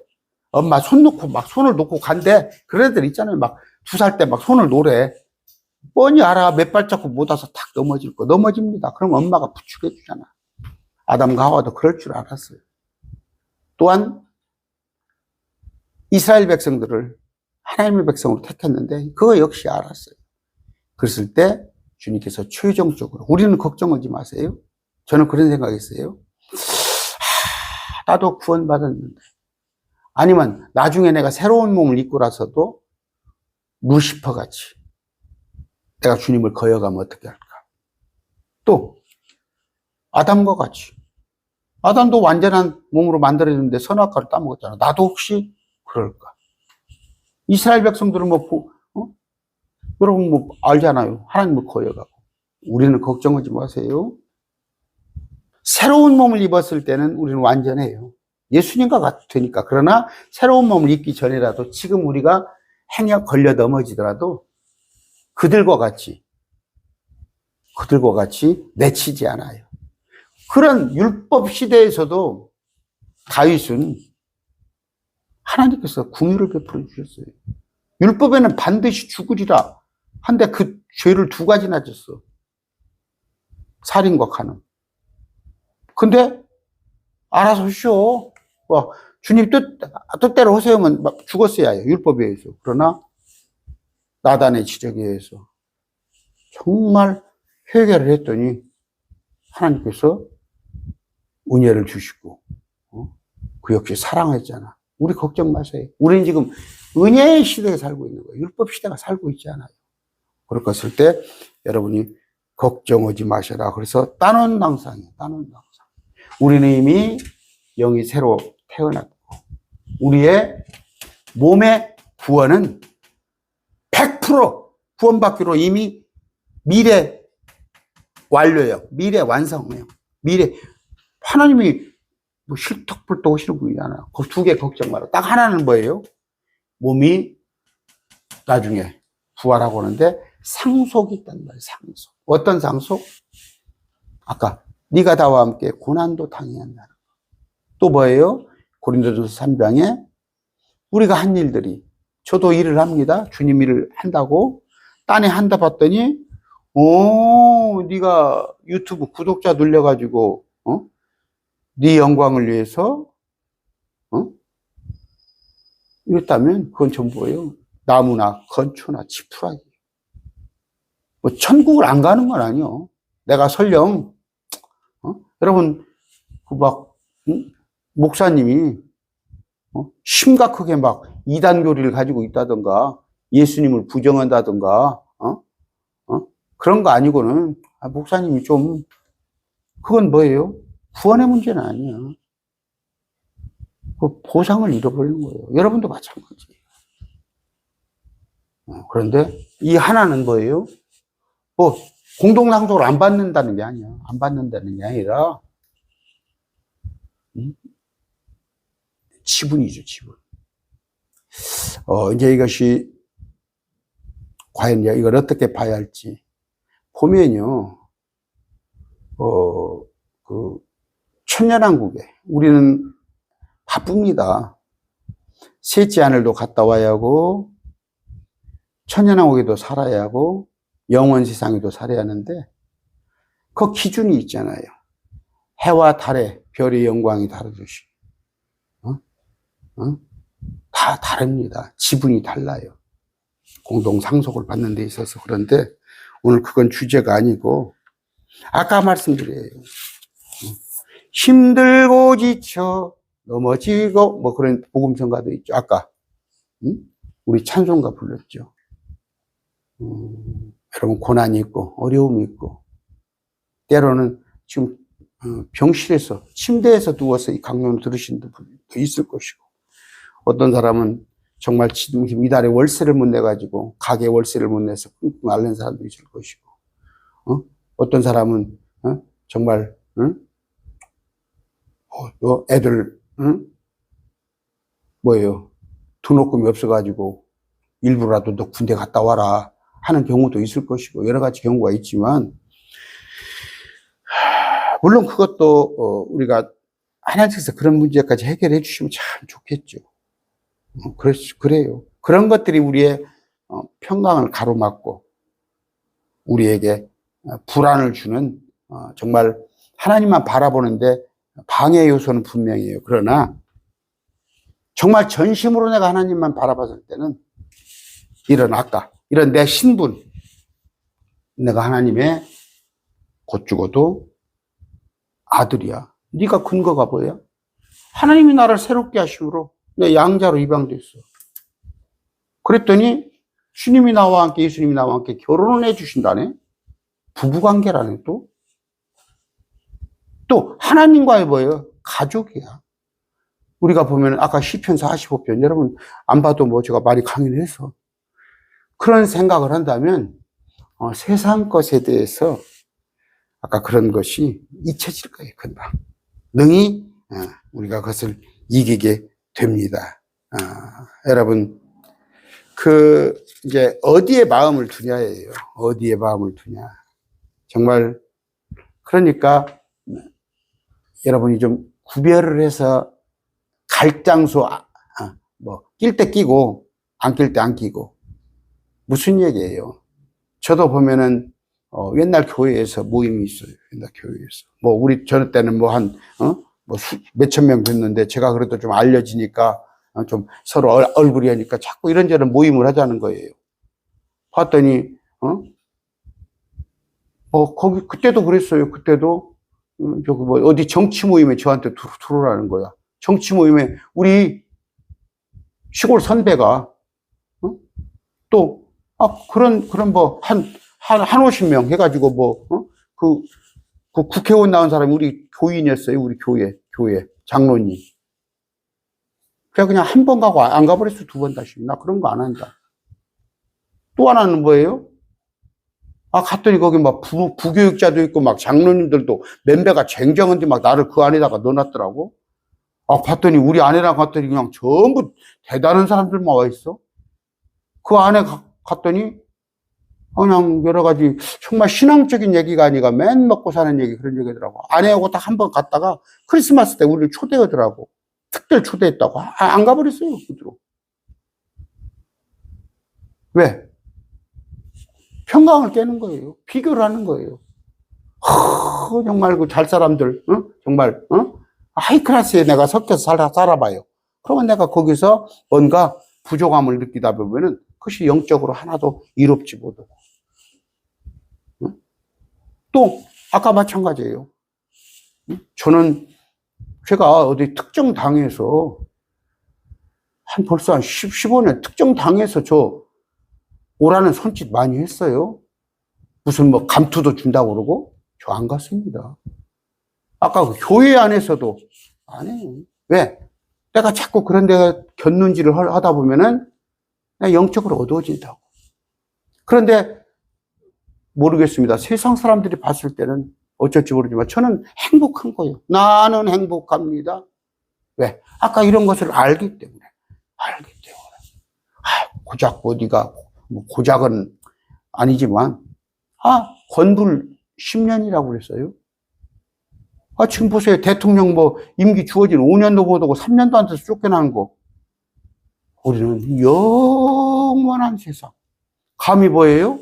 엄마 손을 놓고 간대. 그런 애들 있잖아요. 막 2살 때 막 손을 놓으래. 뻔히 알아. 몇 발자국 못 와서 탁 넘어질 거. 넘어집니다. 그럼 엄마가 부축해 주잖아. 아담과 하와도 그럴 줄 알았어요. 또한 이스라엘 백성들을 하나님의 백성으로 택했는데 그거 역시 알았어요. 그랬을 때 주님께서 최종적으로, 우리는 걱정하지 마세요. 저는 그런 생각했어요. 나도 구원받았는데, 아니면 나중에 내가 새로운 몸을 입고 나서도 루시퍼 같이 내가 주님을 거역하면 어떻게 할까? 또 아담과 같이, 아담도 완전한 몸으로 만들어졌는데 선악과를 따먹었잖아. 나도 혹시 그럴까? 이스라엘 백성들은 여러분 뭐 알잖아요. 하나님을 거여가고. 우리는 걱정하지 마세요. 새로운 몸을 입었을 때는 우리는 완전해요. 예수님과 같으니까. 그러나 새로운 몸을 입기 전이라도 지금 우리가 행여 걸려 넘어지더라도 그들과 같이 내치지 않아요. 그런 율법 시대에서도 다윗은 하나님께서 긍휼을 베풀어 주셨어요. 율법에는 반드시 죽으리라 한데 그 죄를 2가지나 졌어. 살인과 간음. 근데 알아서 하시오. 주님 뜻대로 하세요면 죽었어야 해요. 율법에 의해서. 그러나 나단의 지적에 의해서 정말 회개를 했더니 하나님께서 은혜를 주시고 그 역시 사랑했잖아. 우리 걱정 마세요. 우리는 지금 은혜의 시대에 살고 있는 거예요. 율법 시대가 살고 있지 않아요. 그럴 것일 때 여러분이 걱정하지 마셔라. 그래서 따놓은 당상이에요. 따놓은 당상. 우리는 이미 영이 새로 태어났고 우리의 몸의 구원은 100% 구원받기로 이미 미래 완료예요. 미래 완성이에요. 미래 하나님이 뭐 실턱불떡 하시는 분이잖아요. 그 2개 걱정 마라. 딱 하나는 뭐예요? 몸이 나중에 부활하고 오는데 상속이 있단 말이에요. 상속. 어떤 상속? 아까 네가 다와 함께 고난도 당해야 한다는 거. 또 뭐예요? 고린도전서 3장에 우리가 한 일들이 저도 일을 합니다. 주님 일을 한다고 딴에 한다 봤더니 네가 유튜브 구독자 늘려가지고 네 영광을 위해서 이랬다면 그건 전부 뭐예요? 나무나 건초나 지푸라기. 뭐 천국을 안 가는 건 아니요. 내가 설령 여러분 그 막 목사님이 심각하게 막 이단 교리를 가지고 있다든가 예수님을 부정한다든가 그런 거 아니고는 목사님이 좀 그건 뭐예요? 구원의 문제는 아니에요. 그 보상을 잃어버리는 거예요. 여러분도 마찬가지예요. 그런데 이 하나는 뭐예요? 뭐 공동상속을 안 받는다는 게 아니야. 안 받는다는 게 아니라 지분이죠, 지분. 이제 이것이 과연 이걸 어떻게 봐야 할지 보면요, 그 천년왕국에 우리는 바쁩니다. 셋째 하늘도 갔다 와야 하고 천년왕국에도 살아야 하고 영원 세상에도 살아야 하는데 그 기준이 있잖아요. 해와 달의 별의 영광이 다르듯이 다 다릅니다. 지분이 달라요. 공동 상속을 받는 데 있어서. 그런데 오늘 그건 주제가 아니고 아까 말씀드려요. 힘들고 지쳐 넘어지고 뭐 그런 복음성가도 있죠. 아까 우리 찬송가 불렀죠. 여러분 고난이 있고 어려움이 있고 때로는 지금 병실에서 침대에서 누워서 이 강론을 들으신 분도 있을 것이고 어떤 사람은 정말 지금 이달에 월세를 못 내가지고 가게 월세를 못 내서 끙끙 앓는 사람도 있을 것이고 어떤 사람은 정말 애들 뭐예요 등록금이 없어가지고 일부라도 너 군대 갔다 와라 하는 경우도 있을 것이고 여러 가지 경우가 있지만 물론 그것도 우리가 하나님께서 그런 문제까지 해결해 주시면 참 좋겠죠. 그래요. 그런 것들이 우리의 평강을 가로막고 우리에게 불안을 주는 정말 하나님만 바라보는데 방해 요소는 분명해요. 그러나 정말 전심으로 내가 하나님만 바라봤을 때는 이런 내 신분, 내가 하나님의 곧 죽어도 아들이야. 네가 근거가 뭐야? 하나님이 나를 새롭게 하심으로 내 양자로 입양됐어. 그랬더니 주님이 나와 함께 예수님이 나와 함께 결혼을 해주신다네. 부부관계라네. 또 하나님과의 뭐예요? 가족이야. 우리가 보면 아까 시편 45편 여러분 안 봐도 뭐 제가 많이 강의를 해서 그런 생각을 한다면 세상 것에 대해서 아까 그런 것이 잊혀질 거예요. 금방 능히 우리가 그것을 이기게 됩니다. 여러분 이제 어디에 마음을 두냐예요. 어디에 마음을 두냐. 정말 그러니까 여러분이 좀 구별을 해서 갈 장소 낄 때 끼고 안 낄 때 안 끼고 무슨 얘기예요? 저도 보면은 옛날 교회에서 모임이 있어요. 옛날 교회에서 우리 저 때는 몇천 명 됐는데 제가 그래도 좀 알려지니까 좀 서로 얼굴이 하니까 자꾸 이런저런 모임을 하자는 거예요. 봤더니 거기 그때도 그랬어요. 그때도 어디 정치 모임에 저한테 들어오라는 거야. 정치 모임에 우리 시골 선배가 또 그런 한 50명 해가지고 그 국회의원 나온 사람이 우리 교인이었어요. 우리 교회 장로님. 그냥 한 번 가고 안 가버렸어. 두 번 다시. 나 그런 거 안 한다. 또 하나는 뭐예요? 갔더니 거기 부교육자도 있고 장로님들도 멤버가 쟁쟁한데 나를 그 안에다가 넣어놨더라고. 봤더니 우리 안에랑 갔더니 그냥 전부 대단한 사람들만 와 있어. 그 안에 갔더니 그냥 여러 가지 정말 신앙적인 얘기가 아니라 맨 먹고 사는 얘기 그런 얘기더라고. 아내하고 딱 한 번 갔다가 크리스마스 때 우리를 초대하더라고. 특별 초대했다고. 안 가버렸어요. 그대로. 왜? 평강을 깨는 거예요. 비교를 하는 거예요. 정말 그 잘 사람들, 정말, 하이클래스에 내가 섞여서 살아봐요. 그러면 내가 거기서 뭔가 부족함을 느끼다 보면은 그것이 영적으로 하나도 이롭지 못하고. 또, 아까 마찬가지예요. 저는 제가 어디 특정 당에서 벌써 한 15년 특정 당에서 오라는 손짓 많이 했어요. 무슨 감투도 준다고 그러고 저 안 갔습니다. 아까 그 교회 안에서도 안 해요. 왜? 내가 자꾸 그런 데가 곁눈질을 하다 보면은 영적으로 어두워진다고. 그런데 모르겠습니다. 세상 사람들이 봤을 때는 어쩔지 모르지만 저는 행복한 거예요. 나는 행복합니다. 왜? 아까 이런 것을 알기 때문에. 고작 어디가 고작은 아니지만 건불 10년이라고 그랬어요. 지금 보세요. 대통령 임기 주어진 5년도 못 오고 3년도 안 돼서 쫓겨나는 거. 우리는 영원한 세상. 감히 뭐예요?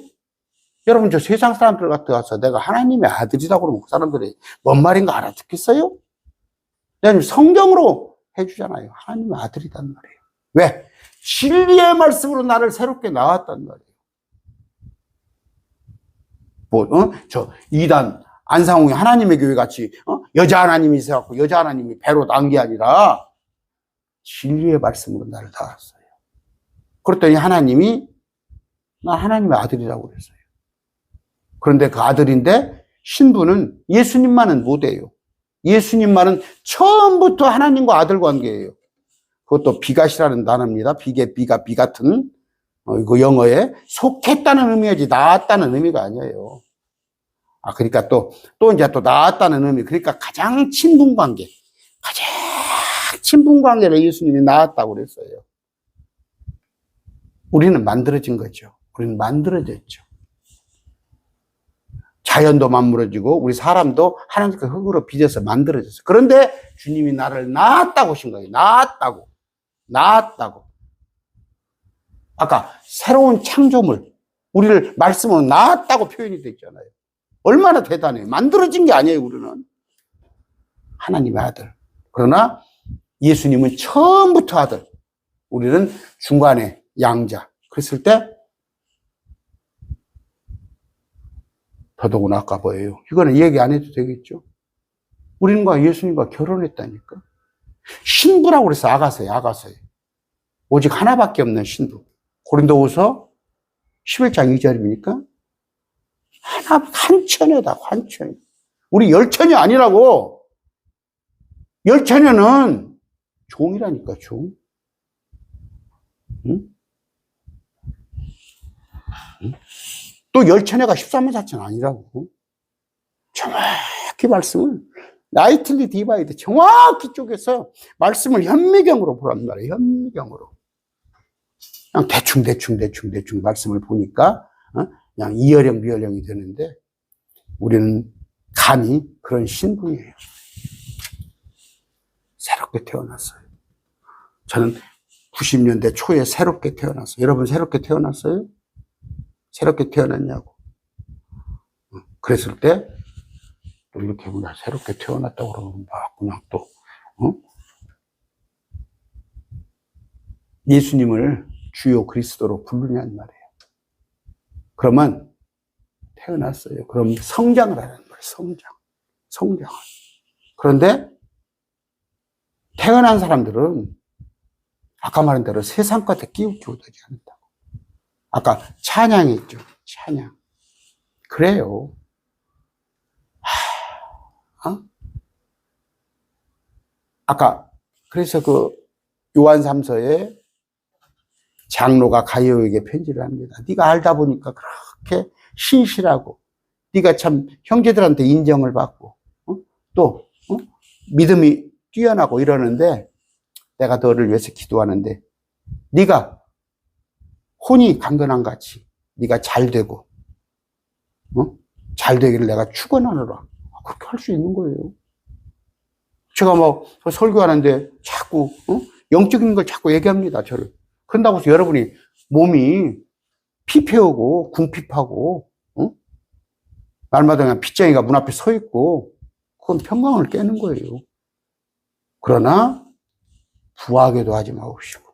여러분 저 세상 사람들 같아서 내가 하나님의 아들이라고 그러면 그 사람들이 뭔 말인가 알아듣겠어요? 왜냐하면 성경으로 해주잖아요. 하나님의 아들이란 말이에요. 왜? 진리의 말씀으로 나를 새롭게 낳았단 말이에요. 저 이단 안상홍이 하나님의 교회 같이 여자 하나님이 있어갖고 여자 하나님이 배로 난 게 아니라 진리의 말씀으로 나를 낳았어요. 그랬더니 하나님이 나 하나님의 아들이라고 그랬어요. 그런데 그 아들인데 신부는 예수님만은 못해요. 예수님만은 처음부터 하나님과 아들 관계예요. 그것도 비갓이라는 단어입니다. 비 같은 이거 영어에 속했다는 의미이지 낳았다는 의미가 아니에요. 그러니까 또 이제 낳았다는 의미. 그러니까 가장 친분 관계를 예수님이 낳았다고 그랬어요. 우리는 만들어진 거죠. 우리는 만들어졌죠. 자연도 만들어지고 우리 사람도 하나님께 흙으로 빚어서 만들어졌어요. 그런데 주님이 나를 낳았다고 하신 거예요. 낳았다고. 아까 새로운 창조물, 우리를 말씀으로 낳았다고 표현이 되어 있잖아요. 얼마나 대단해요. 만들어진 게 아니에요, 우리는. 하나님의 아들. 그러나 예수님은 처음부터 아들. 우리는 중간에 양자. 그랬을 때 더더구나 아까 뭐예요? 이거는 얘기 안 해도 되겠죠? 우리는과 예수님과 결혼했다니까. 신부라고 그래서 아가서예요. 오직 하나밖에 없는 신부. 고린도후서 11장 2절입니까? 한 처녀다, 한 처녀. 우리 열처녀 아니라고. 열처녀는 종이라니까, 종. 응? 또 열천해가 13만 4천 아니라고. 정확히 말씀을 나이틀리 디바이드 정확히 쪼개서 말씀을 현미경으로 보란 말이에요. 현미경으로. 그냥 대충 말씀을 보니까 그냥 이어령 비어령이 되는데 우리는 감히 그런 신분이에요. 새롭게 태어났어요. 저는 90년대 초에 새롭게 태어났어요. 여러분 새롭게 태어났어요? 새롭게 태어났냐고. 그랬을 때 또 이렇게 그냥 새롭게 태어났다고 그러면 막 그냥 또 예수님을 주요 그리스도로 부르냐는 말이에요. 그러면 태어났어요. 그럼 성장을 하는 거예요. 성장. 그런데 태어난 사람들은 아까 말한 대로 세상 것에 끼우되지 않는다고. 아까 찬양이 있죠. 찬양. 그래요. 아까 그래서 그 요한 3서에 장로가 가이오에게 편지를 합니다. 네가 알다 보니까 그렇게 신실하고 네가 참 형제들한테 인정을 받고 또 믿음이 뛰어나고 이러는데 내가 너를 위해서 기도하는데 네가 혼이 강건한 같이 네가 잘 되고 잘 되기를 내가 축원하노라. 그렇게 할 수 있는 거예요. 제가 뭐 설교하는데 자꾸 영적인 걸 자꾸 얘기합니다. 저를. 그런다고 해서 여러분이 몸이 피폐하고 궁핍하고 날마다 그냥 빗장이가 문 앞에 서 있고 그건 평강을 깨는 거예요. 그러나 부하게도 하지 마옵시고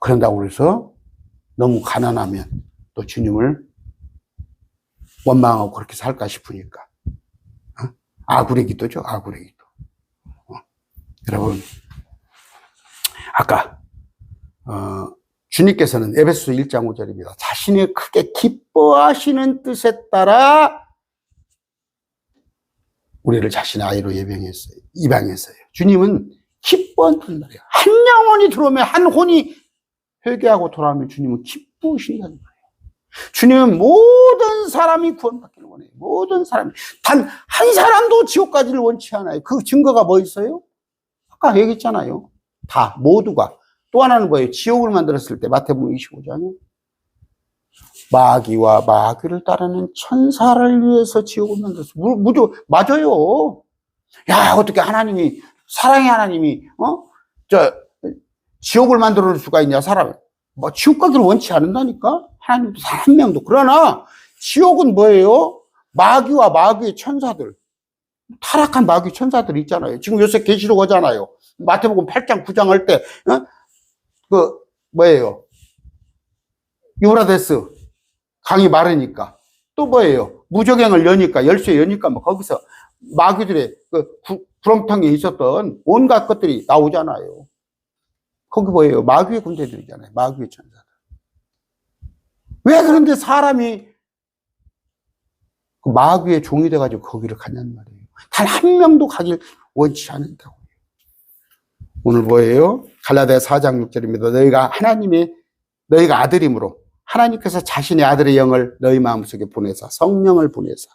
그런다고 해서 너무 가난하면 또 주님을 원망하고 그렇게 살까 싶으니까 아굴의 기도죠. 아굴의 기도. 여러분 아까 주님께서는 에베소서 1장 5절입니다. 자신이 크게 기뻐하시는 뜻에 따라 우리를 자신의 아이로 입양했어요. 주님은 기뻐한단 말이에요. 한 영혼이 들어오면 한 혼이 회개하고 돌아오면 주님은 기뻐하신다는 거예요. 주님은 모든 사람이 구원받기를 원해요. 모든 사람이. 단 한 사람도 지옥 가기를 원치 않아요. 그 증거가 뭐 있어요? 아까 얘기했잖아요. 다 모두가. 또 하나는 뭐예요? 지옥을 만들었을 때 마태복음 25장에 마귀와 마귀를 따르는 천사를 위해서 지옥을 만들었어요. 맞아요. 야, 어떻게 하나님이 사랑의 하나님이 지옥을 만들어 놓을 수가 있냐, 사람을. 뭐 지옥 가기를 원치 않는다니까? 하나님도 한 명도. 그러나 지옥은 뭐예요? 마귀와 마귀의 천사들. 타락한 마귀 천사들 있잖아요. 지금 요새 계시록 하잖아요. 마태복음 8장 9장 할 때 뭐예요? 유브라데스 강이 마르니까 또 뭐예요? 무적행을 여니까 열쇠 여니까 뭐 거기서 마귀들의 구렁텅이에 있었던 온갖 것들이 나오잖아요. 거기 뭐예요? 마귀의 군대들이잖아요. 마귀의 천사들. 왜 그런데 사람이 그 마귀의 종이 돼가지고 거기를 가냔 말이에요. 단 한 명도 가길 원치 않는다고. 오늘 뭐예요? 갈라디아 4장 6절입니다. 너희가 아들이므로 하나님께서 자신의 아들의 영을 너희 마음속에 보내사 성령을 보내사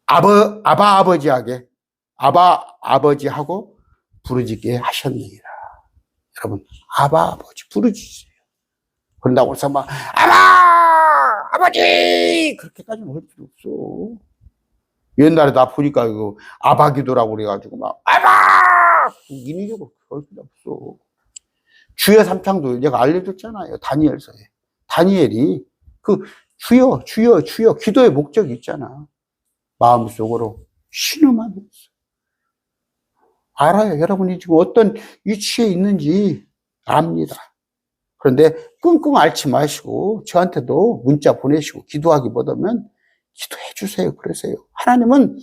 아바 아버지하고 부르짖게 하셨느니라. 여러분 아바 아버지 부르짖으세요. 그런다고 해서 막 아바 아버지 그렇게까지는 할 필요 없어. 옛날에 나 보니까 이거 아바 기도라고 그래가지고 막 아바 인위적으로 그럴 필요 없어. 주여 삼창도 내가 알려줬잖아요. 다니엘서에. 다니엘이 그 주여 기도의 목적이 있잖아. 마음속으로 신음하면서. 알아요. 여러분이 지금 어떤 위치에 있는지 압니다. 그런데 끙끙 앓지 마시고 저한테도 문자 보내시고 기도하기보다는 기도해 주세요. 그러세요. 하나님은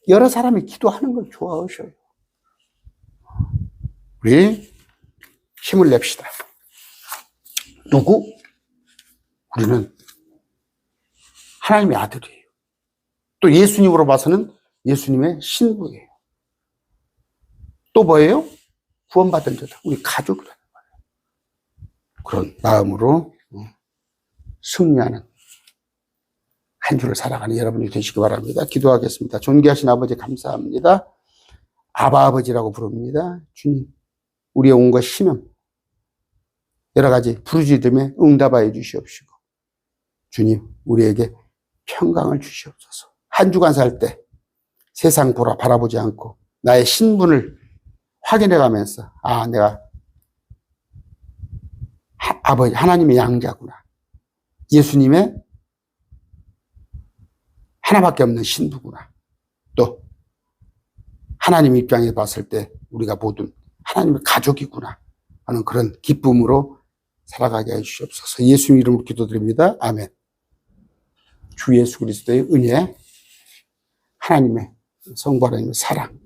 여러 사람이 기도하는 걸 좋아하셔요. 우리 힘을 냅시다. 누구? 우리는 하나님의 아들이에요. 또 예수님으로 봐서는 예수님의 신부예요. 또 뭐예요? 구원받은 자다. 우리 가족이다. 그런 마음으로 승리하는 한 주를 살아가는 여러분이 되시기 바랍니다. 기도하겠습니다. 존귀하신 아버지 감사합니다. 아바 아버지라고 부릅니다. 주님, 우리의 온갖 신음, 여러 가지 부르짖음에 응답하여 주시옵시고 주님, 우리에게 평강을 주시옵소서. 한 주간 살 때 세상 바라보지 않고 나의 신분을 확인해 가면서 내가 아버지 하나님의 양자구나. 예수님의 하나밖에 없는 신부구나. 또 하나님 입장에 봤을 때 우리가 모든 하나님의 가족이구나 하는 그런 기쁨으로 살아가게 해주시옵소서. 예수님 이름으로 기도드립니다. 아멘. 주 예수 그리스도의 은혜, 하나님의 성부 하나님의 사랑,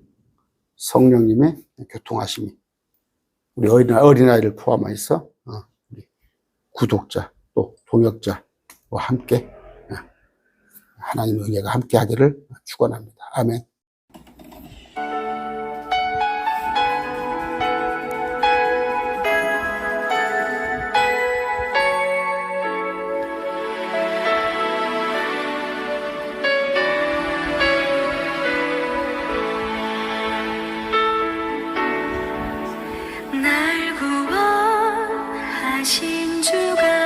성령님의 교통하심이 우리 어린아이를 포함해서 우리 구독자 또 동역자와 함께 하나님의 은혜가 함께 하기를 축원합니다. 아멘. 날 구원하신 주가